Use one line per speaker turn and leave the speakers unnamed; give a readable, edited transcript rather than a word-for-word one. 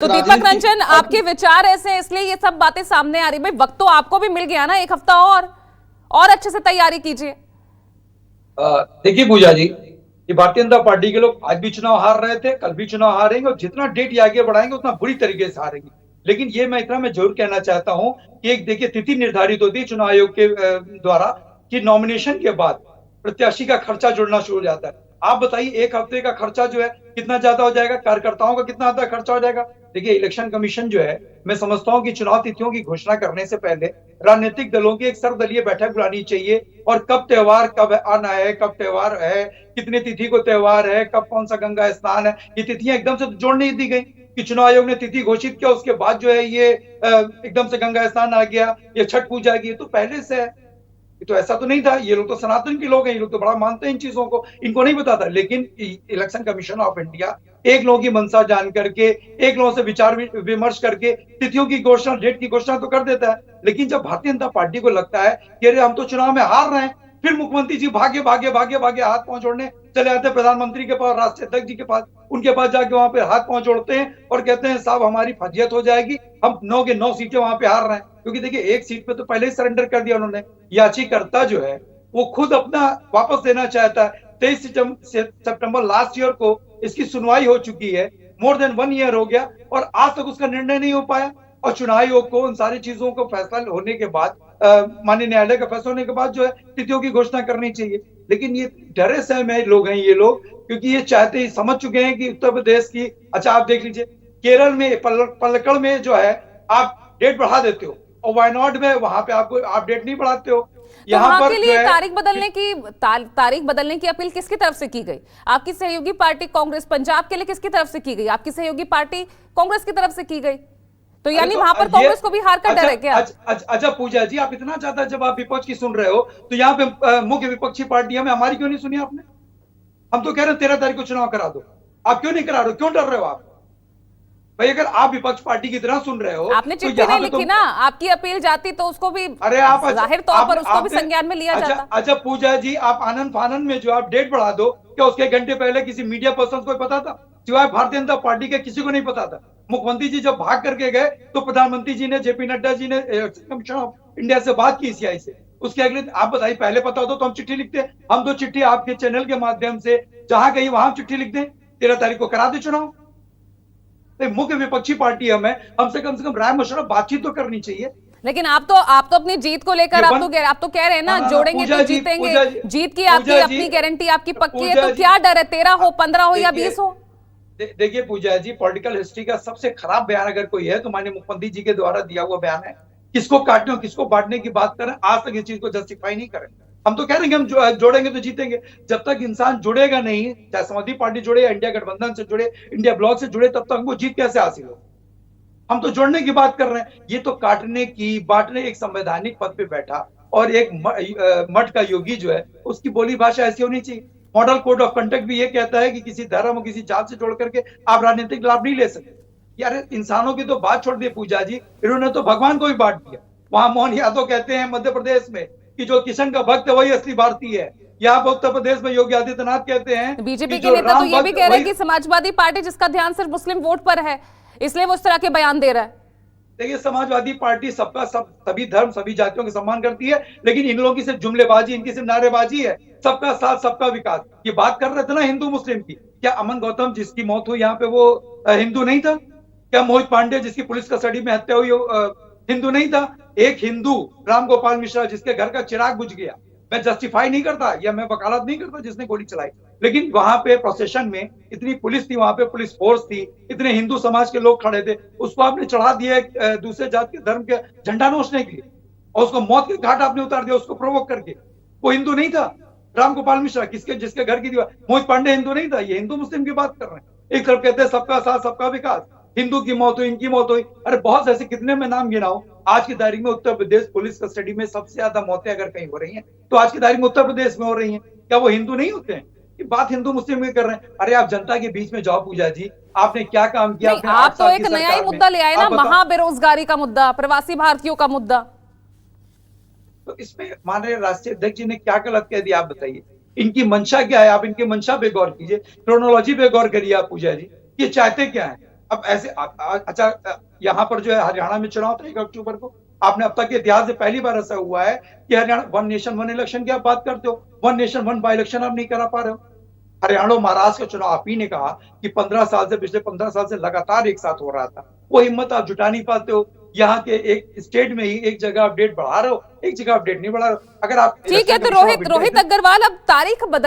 तो दीपक रंजन, आपके विचार ऐसे हैं इसलिए ये सब बातें सामने आ रही। भाई वक्त तो आपको भी मिल गया ना, एक हफ्ता और अच्छे से तैयारी कीजिए।
देखिए पूजा जी, ये भारतीय जनता पार्टी के लोग आज भी चुनाव हार रहे थे, कल भी चुनाव हारेंगे और जितना डेट ये आगे बढ़ाएंगे उतना बुरी तरीके से हारेंगे। लेकिन ये मैं जरूर कहना चाहता हूं कि एक देखिए तिथि निर्धारित होती है चुनाव आयोग के द्वारा कि नॉमिनेशन के बाद प्रत्याशी का खर्चा जुड़ना शुरू हो जाता है। आप बताइए एक हफ्ते का खर्चा जो है कितना ज्यादा हो जाएगा, कार्यकर्ताओं का कितना ज्यादा खर्चा हो जाएगा। देखिए इलेक्शन कमीशन जो है, मैं समझता हूं कि चुनाव तिथियों की घोषणा करने से पहले राजनीतिक दलों की एक सर्वदलीय बैठक बुलानी चाहिए और कब त्योहार कब आना है, कब त्योहार है, कितनी तिथि को त्योहार है, कब कौन सा गंगा स्नान है, ये तिथियां एकदम से जोड़ नहीं दी गई कि चुनाव आयोग ने तिथि घोषित किया उसके बाद जो है ये एकदम से गंगा स्नान आ गया, ये छठ पूजा की तो पहले से है। तो ऐसा तो नहीं था। ये लोग तो सनातन के लोग हैं, ये लोग तो बड़ा मानते हैं इन चीजों को, इनको नहीं पता था। लेकिन इलेक्शन कमीशन ऑफ इंडिया एक लोगों की मंशा जान करके, एक लोगों से विचार विमर्श करके तिथियों की घोषणा, डेट की घोषणा तो कर देता है। लेकिन जब भारतीय जनता पार्टी को लगता है कि अरे हम तो चुनाव में हार रहे हैं, फिर मुख्यमंत्री जी भागे भागे भागे भागे हाथ पांव जोड़ने चले आते हैं प्रधानमंत्री के पास, राष्ट्रीय अध्यक्ष जी के पास। उनके पास जाके वहां पे हाथ पांव जोड़ते हैं और कहते हैं साहब हमारी फजियत हो जाएगी, हम 9 के 9 सीटें वहां पे हार रहे हैं। क्योंकि देखिए एक सीट पे तो पहले ही सरेंडर कर दिया उन्होंने। याचिकाकर्ता जो है वो खुद अपना वापस देना चाहता है। 23 सितंबर लास्ट ईयर को इसकी सुनवाई हो चुकी है, मोर देन 1 ईयर हो गया और आज तक उसका निर्णय नहीं हो पाया। और चुनाव आयोग को उन सारी चीजों को फैसला होने के बाद, माननीय न्यायालय का फैसला होने के बाद जो है तिथियों की घोषणा करनी चाहिए। लेकिन ये डरे सहमे लोग हैं ये लोग, क्योंकि ये चाहते ही समझ चुके हैं कि उत्तर प्रदेश की, अच्छा आप देख लीजिए केरल में पलक्कड़ में जो है आप डेट बढ़ा देते हो और वायनाड में वहां पे आप डेट नहीं बढ़ाते हो।
तो वहां के लिए तारीख बदलने की अपील किसकी तरफ से की गई? आपकी सहयोगी पार्टी कांग्रेस पंजाब के लिए किसकी तरफ से की गई? आपकी सहयोगी पार्टी कांग्रेस की तरफ से की गई। तो यानी वहां पर कांग्रेस को भी हार का डर है क्या?
अच्छा पूजा जी, आप इतना ज्यादा जब आप विपक्ष की सुन रहे हो तो यहाँ पे मुख्य विपक्षी पार्टियां में हमारी क्यों नहीं सुनी आपने? हम तो कह रहे हैं 13 तारीख को चुनाव करा दो, आप क्यों नहीं करा रहे हो? क्यों डर रहे हो आप? भाई अगर आप विपक्ष पार्टी की तरह सुन रहे हो,
आपने चिट्ठी नहीं लिखी ना, आपकी अपील जाती तो उसको भी,
अरे आप
जाहिर तौर पर उसको भी संज्ञान में लिया जाता।
अच्छा पूजा जी, आप आनंद फानंद में जो आप डेट बढ़ा दो, क्या उसके घंटे पहले किसी मीडिया पर्सन को पता था? सिवाय भारतीय जनता पार्टी के किसी को नहीं पता था। मुख्यमंत्री जी जब भाग करके गए तो प्रधानमंत्री जी ने, जेपी नड्डा जी ने कमीशन ऑफ इंडिया से बात की सीआई से। उसके अगले आप बताइए, पहले पता होता तो हम चिट्ठी लिखते। हम तो चिट्ठी आपके चैनल के माध्यम से जहां गई वहां चिट्ठी लिख दें, 13 तारीख को करा दे चुनाव। मुख्य विपक्षी पार्टी हमसे कम से कम राय मशवरा बातचीत तो करनी चाहिए।
लेकिन आप तो अपनी जीत को लेकर आप तो कह रहे हैं ना, जोड़ेंगे तो जीतेंगे। जीत की आपकी अपनी गारंटी आपकी पक्की है, तो क्या डर है? 13 हो, 15 हो या 20 हो?
देखिए पूजा जी, पॉलिटिकल हिस्ट्री का सबसे खराब बयान अगर कोई है तो माननीय मुख्यमंत्री जी के द्वारा दिया हुआ बयान है। किसको काटने और किसको बांटने की बात करें, आज तक इस चीज को जस्टिफाई नहीं करें। हम तो कह रहे हैं कि हम जोड़ेंगे तो जीतेंगे। जब तक इंसान जुड़ेगा नहीं, चाहे समाजवादी पार्टी जुड़े या इंडिया गठबंधन से जुड़े, इंडिया ब्लॉक से जुड़े, तब तक हमको जीत कैसे हासिल हो? हम तो जोड़ने की बात कर रहे हैं। ये तो काटने की, बांटने। एक संवैधानिक पद पे बैठा और एक मठ का योगी जो है उसकी बोली भाषा ऐसी होनी चाहिए। मॉडल कोड ऑफ कंडक्ट भी ये कहता है कि किसी धर्म और किसी जात से जोड़ करके आप राजनीतिक लाभ नहीं ले सकते। यार इंसानों की तो बात छोड़ दी पूजा जी, इन्होंने तो भगवान को भी बांट दिया। वहां मोहन यादव कहते हैं मध्य प्रदेश में कि जो किशन का भक्त है वही असली भारतीय है। यहाँ पर उत्तर प्रदेश में योगी आदित्यनाथ कहते हैं,
बीजेपी के नेता तो ये भी कह रहे हैं कि समाजवादी पार्टी जिसका ध्यान सिर्फ मुस्लिम वोट पर है, इसलिए वो इस तरह के बयान दे रहा है।
देखिए समाजवादी पार्टी सभी धर्म सभी जातियों का सम्मान करती है, लेकिन इन लोगों की सिर्फ जुमलेबाजी, इनकी सिर्फ नारेबाजी है। सबका साथ सबका विकास, ये बात कर रहे थे ना हिंदू मुस्लिम की। क्या अमन गौतम जिसकी मौत हुई यहाँ पे वो हिंदू नहीं था? क्या मोहित पांडे जिसकी पुलिस कस्टडी में हत्या हुई हिंदू नहीं था? एक हिंदू राम गोपाल मिश्रा जिसके घर का चिराग बुझ गया, मैं जस्टिफाई नहीं करता या मैं वकालत नहीं करता जिसने गोली चलाई, लेकिन वहां पे प्रोसेशन में इतनी पुलिस थी, वहां पे पुलिस फोर्स थी, इतने हिंदू समाज के लोग खड़े थे, उसको आपने चढ़ा दिया दूसरे जात के धर्म के झंडा नोचने के लिए और उसको मौत के घाट आपने उतार दिया उसको प्रोवोक करके। वो हिंदू नहीं था। राम गोपाल मिश्रा जिसके घर की दीवार, मोहित पांडे हिंदू नहीं था। ये हिंदू मुस्लिम की बात कर रहे हैं। एक तरफ कहते हैं सबका साथ सबका विकास, हिंदू की मौत हुई, इनकी मौत हुई। अरे बहुत ऐसे कितने में नाम गिनाऊं। आज की तारीख में उत्तर प्रदेश पुलिस कस्टडी में सबसे ज्यादा मौतें अगर कहीं हो रही हैं तो आज की तारीख में उत्तर प्रदेश में हो रही हैं। क्या वो हिंदू नहीं होते हैं? ये बात हिंदू मुस्लिम में कर रहे हैं। अरे आप जनता के बीच में जाओ पूजा जी, आपने क्या काम किया?
आप तो एक नया ही मुद्दा ले आए ना, महाबेरोजगारी का मुद्दा, प्रवासी भारतीयों का मुद्दा।
तो इसमें माननीय राष्ट्रीय अध्यक्ष जी ने क्या गलत कह दिया आप बताइए? इनकी मंशा क्या है? आप इनकी मंशा पे गौर कीजिए, क्रोनोलॉजी पे गौर करिए आप पूजा जी, ये चाहते क्या है? अब ऐसे अच्छा, यहाँ पर जो है हरियाणा में चुनाव था 1 अक्टूबर को। आपने अब तक के इतिहास में पहली बार ऐसा हुआ है कि Haryana one nation one election की आप बात करते हो, one nation one by election आप नहीं करा पा रहे हो। हरियाणा और महाराष्ट्र का चुनाव आप ही ने कहा कि 15 साल से, पिछले 15 साल से लगातार एक साथ हो रहा था, वो हिम्मत आप जुटा नहीं पाते हो। यहाँ के एक स्टेट में ही एक जगह अपडेट बढ़ा रहे हो, एक जगह अपडेट नहीं बढ़ा रहे हो। अगर आप
ठीक है, तो रोहित अग्रवाल, अब तारीख बदल